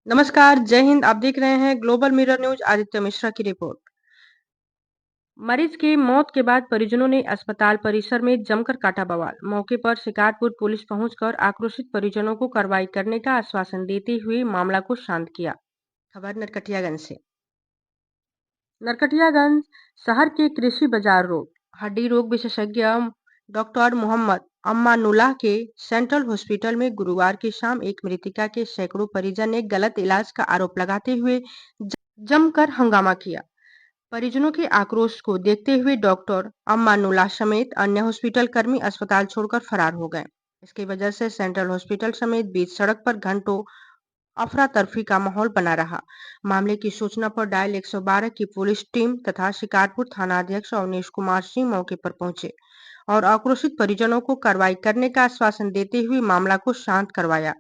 नमस्कार, जय हिंद। आप देख रहे हैं global mirror news. Aditya Mishra की रिपोर्ट। मरीज की मौत के बाद परिजनों ने अस्पताल परिसर में जमकर काटा बवाल। मौके पर शिकारपुर पुलिस पहुंचकर आक्रोशित परिजनों को कार्रवाई करने का आश्वासन देते हुए मामला को शांत किया। खबर नरकटियागंज से। नरकटियागंज शहर के कृषि बाजार रोड हड्डी रोग विशेषज्ञ डॉक्टर मोहम्मद अम्मानुल्लाह के सेंट्रल हॉस्पिटल में गुरुवार की शाम एक मृतका के सैकड़ों परिजन ने गलत इलाज का आरोप लगाते हुए जमकर हंगामा किया। परिजनों के आक्रोश को देखते हुए डॉक्टर अम्मानुल्लाह समेत अन्य हॉस्पिटल कर्मी अस्पताल छोड़कर फरार हो गए। इसकी वजह से सेंट्रल हॉस्पिटल समेत बीच सड़क पर घंटों अफरा तफरी का माहौल बना रहा। मामले की सूचना पर डायल 112 की पुलिस टीम तथा शिकारपुर थानाध्यक्ष अवनीश कुमार सिंह मौके पर पहुंचे और आक्रोशित परिजनों को कार्रवाई करने का आश्वासन देते हुए मामला को शांत करवाया।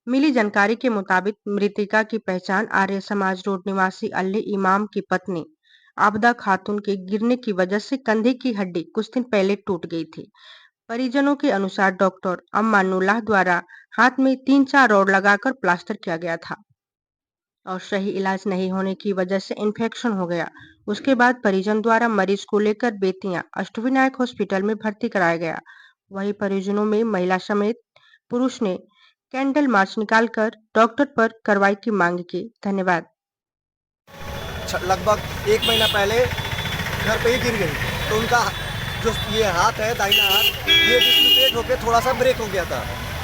मिली जानकारी के मुताबिक मृतका की पहचान आर्य समाज रोड निवासी अल्ले इमाम की पत्नी आबदा खातून के गिरने की वजह से कंधे की हड्डी कुछ दिन पहले टूट गई थी। परिजनों के अनुसार डॉक्टर अम्मानुल्लाह द्वारा हाथ में 3-4 रॉड लगाकर प्लास्टर किया गया था और सही इलाज नहीं होने की वजह से इन्फेक्शन हो गया। उसके बाद परिजन द्वारा मरीज को लेकर बेतिया अष्टविनायक हॉस्पिटल में भर्ती कराया गया। वहीं परिजनों में महिला समेत पुरुष ने कैंडल मार्च निकालकर डॉक्टर पर कार्रवाई की मांग की। धन्यवाद। लगभग 1 महीना पहले घर पे ही गिर गई, तो उनका जो ये हाथ है, दाहिना हाथ, ये डिसलोकेट होकर थोड़ा सा ब्रेक हो गया था।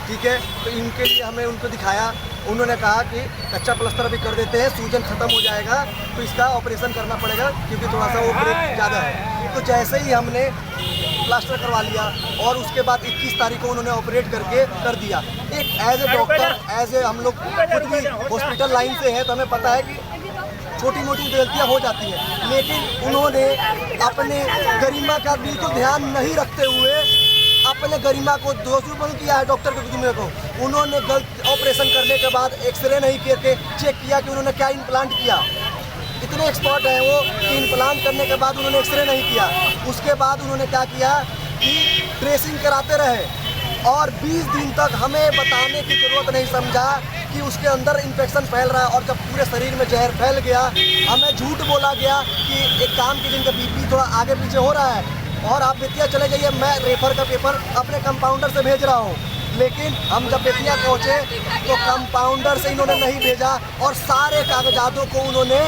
ठीक है, तो इनके लिए हमने उनको दिखाया। उन्होंने कहा कि कच्चा प्लास्टर अभी कर देते हैं, सूजन ख़त्म हो जाएगा तो इसका ऑपरेशन करना पड़ेगा क्योंकि थोड़ा सा वो ब्रेक ज़्यादा है। तो जैसे ही हमने प्लास्टर करवा लिया और उसके बाद 21 तारीख को उन्होंने ऑपरेट करके कर दिया। एक as a doctor, as a हम लोग खुद भी हॉस्पिटल लाइन से हैं तो हमें पता है कि छोटी मोटी गलतियां हो जाती हैं, लेकिन उन्होंने अपने गरिमा का बिल्कुल ध्यान नहीं रखते हुए अपने गरिमा को दोषपूर्ण किया है। डॉक्टर के गरिमा को उन्होंने गलत ऑपरेशन करने के बाद एक्सरे नहीं करके चेक किया कि उन्होंने क्या इम्प्लांट किया। इतने एक्सपर्ट हैं वो कि इम्प्लांट करने के बाद उन्होंने एक्सरे नहीं किया। उसके बाद उन्होंने क्या किया कि ड्रेसिंग कराते रहे और 20 दिन तक हमें बताने की ज़रूरत नहीं समझा कि उसके अंदर इन्फेक्शन फैल रहा है। और जब पूरे शरीर में जहर फैल गया, हमें झूठ बोला गया कि एक काम की जिनका बीपी थोड़ा आगे पीछे हो रहा है और आप बेतिया चले जाइए, मैं रेफर का पेपर अपने कंपाउंडर से भेज रहा हूँ। लेकिन हम जब बेतिया पहुँचे तो कंपाउंडर से इन्होंने नहीं भेजा और सारे कागजातों को उन्होंने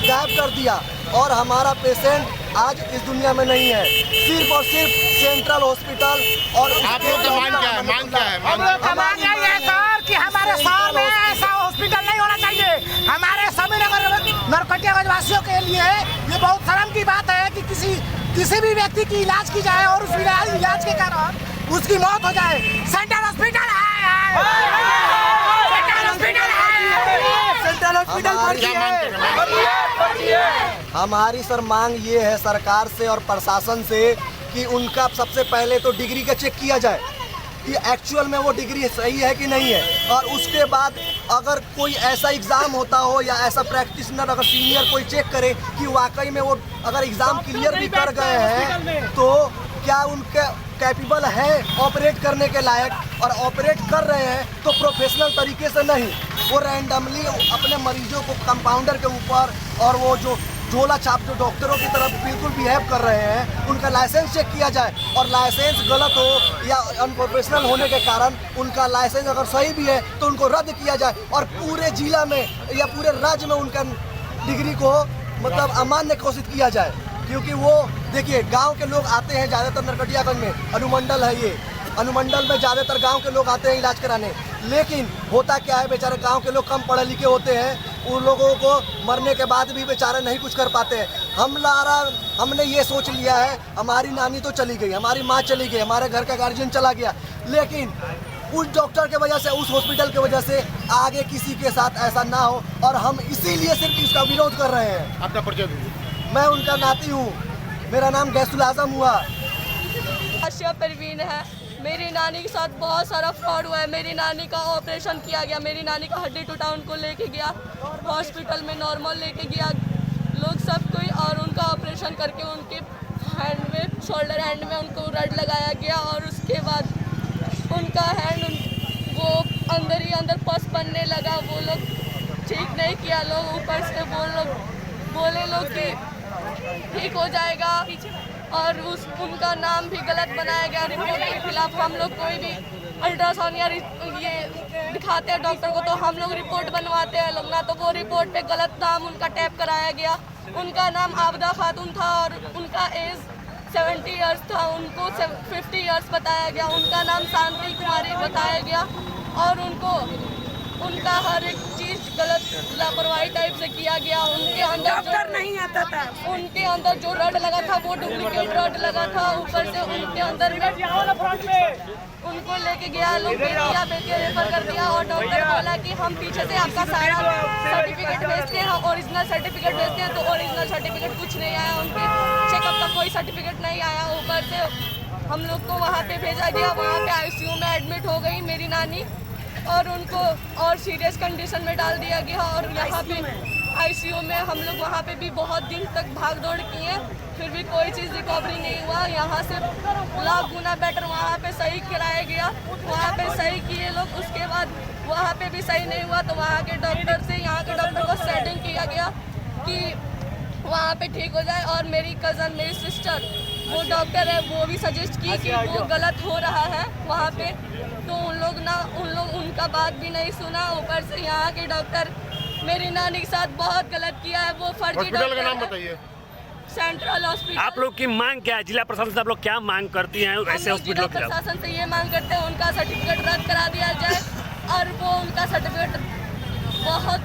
गायब कर दिया और हमारा पेशेंट आज इस दुनिया में नहीं है। सिर्फ और सिर्फ सेंट्रल हॉस्पिटल और आप लोग का मांग क्या है? मांग क्या है? मांग यही है सर कि हमारे शहर में ऐसा हॉस्पिटल नहीं होना चाहिए। हमारे सभी नरकटियागंज वासियों के लिए ये बहुत शर्म की बात है कि किसी भी व्यक्ति की इलाज की जाए और उस इलाज के कारण उसकी मौत हो जाए। सेंट्रल हॉस्पिटल है, सेंट्रल हॉस्पिटल हमारी सर मांग ये है सरकार से और प्रशासन से कि उनका सबसे पहले तो डिग्री का चेक किया जाए कि एक्चुअल में वो डिग्री सही है कि नहीं है, और उसके बाद अगर कोई ऐसा एग्ज़ाम होता हो या ऐसा प्रैक्टिशनर अगर सीनियर कोई चेक करे कि वाकई में वो अगर एग्ज़ाम क्लियर भी कर गए हैं तो क्या उनके कैपेबल है ऑपरेट करने के लायक, और ऑपरेट कर रहे हैं तो प्रोफेशनल तरीके से नहीं, वो रैंडमली अपने मरीजों को कंपाउंडर के ऊपर और वो जो झोला छाप जो डॉक्टरों की तरफ बिल्कुल बिहेव कर रहे हैं, उनका लाइसेंस चेक किया जाए और लाइसेंस गलत हो या अनप्रोफेशनल होने के कारण उनका लाइसेंस अगर सही भी है तो उनको रद्द किया जाए और पूरे जिला में या पूरे राज्य में उनका डिग्री को मतलब अमान्य घोषित किया जाए। क्योंकि वो देखिए गांव के लोग आते हैं ज़्यादातर नरकटियागंज में, अनुमंडल है ये, अनुमंडल में ज़्यादातर गांव के लोग आते हैं इलाज कराने, लेकिन होता क्या है बेचारे गांव के लोग कम पढ़े लिखे होते हैं, उन लोगों को मरने के बाद भी बेचारे नहीं कुछ कर पाते हैं। हमने ये सोच लिया है हमारी नानी तो चली गई, हमारी माँ चली गई, हमारे घर का गार्जियन चला गया, लेकिन उस डॉक्टर के वजह से, उस हॉस्पिटल की वजह से आगे किसी के साथ ऐसा ना हो, और हम इसीलिए सिर्फ इसका विरोध कर रहे हैं। आपका परिचय दीजिए। मैं उनका नाती हूँ, मेरा नाम गैसुल आजम हुआ। आशिया परवीन है। मेरी नानी के साथ बहुत सारा फ्रॉड हुआ है। मेरी नानी का ऑपरेशन किया गया, मेरी नानी का हड्डी टूटा, उनको लेके गया हॉस्पिटल में, नॉर्मल लेके गया लोग सब कोई, और उनका ऑपरेशन करके उनके हैंड में, शोल्डर हैंड में उनको रड लगाया गया और उसके बाद उनका हैंड वो अंदर ही अंदर पस बनने लगा। वो लोग ठीक नहीं किया लोग, ऊपर से बोले लोग कि ठीक हो जाएगा और उनका नाम भी गलत बनाया गया रिपोर्ट के खिलाफ। हम लोग कोई भी अल्ट्रासाउंड या ये दिखाते हैं डॉक्टर को तो हम लोग रिपोर्ट बनवाते हैं लोग ना, तो वो रिपोर्ट पे गलत नाम उनका टैप कराया गया। उनका नाम आबदा खातून था और उनका एज 70 इयर्स था, उनको 50 इयर्स बताया गया। उनका नाम शांति कुमारी बताया गया और उनका हर एक चीज गलत लापरवाही टाइप से किया गया। उनके अंदर डॉक्टर नहीं आता था, उनके अंदर जो रड लगा था वो डुप्लीकेट रड लगा था। ऊपर से उनके अंदर उनको लेके गया लोग बेटिया रेफर कर दिया और डॉक्टर बोला कि हम पीछे से आपका सारा सर्टिफिकेट भेजते हैं, ओरिजिनल सर्टिफिकेट भेजते हैं, तो ओरिजिनल सर्टिफिकेट कुछ नहीं आया। उनके चेकअप का कोई सर्टिफिकेट नहीं आया। ऊपर से हम लोग को वहाँ पे भेजा गया, वहाँ पे ICU में एडमिट हो गई मेरी नानी और उनको और सीरियस कंडीशन में डाल दिया गया। और यहाँ पे ICU में हम लोग वहाँ पे भी बहुत दिन तक भाग दौड़ किए, फिर भी कोई चीज़ रिकवरी नहीं हुआ। यहाँ से लाख गुना बेटर वहाँ पे सही कराया गया, वहाँ पे सही किए लोग। उसके बाद वहाँ पे भी सही नहीं हुआ तो वहाँ के डॉक्टर से यहाँ के डॉक्टर को सेटिंग किया गया कि वहाँ पे ठीक हो जाए। और मेरी कज़न, मेरी सिस्टर वो डॉक्टर है, वो भी सजेस्ट की कि वो गलत हो रहा है वहाँ पे, तो उन लोग उनका बात भी नहीं सुना। ऊपर से यहाँ के डॉक्टर मेरी नानी के साथ बहुत गलत किया है। वो फर्जी हॉस्पिटल का नाम बताइए। Central hospital. आप लोग की मांग क्या है? जिला प्रशासन से आप लोग क्या मांग करती हैं ऐसे हॉस्पिटल के खिलाफ? प्रशासन से ये मांग करते हैं उनका सर्टिफिकेट रद्द करा दिया जाए और वो उनका सर्टिफिकेट बहुत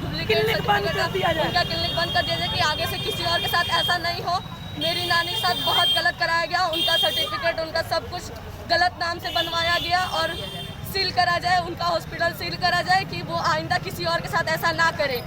डुप्लीकेट सर्टिफिकेट उनका क्लिनिक बंद कर दिया जाए कि आगे से किसी और के साथ ऐसा नहीं हो। मेरी नानी के साथ बहुत गलत कराया गया, उनका सर्टिफिकेट उनका सब कुछ गलत नाम से बनवाया गया और सील करा जाए, उनका हॉस्पिटल सील करा जाए कि वो आइंदा किसी और के साथ ऐसा ना करे।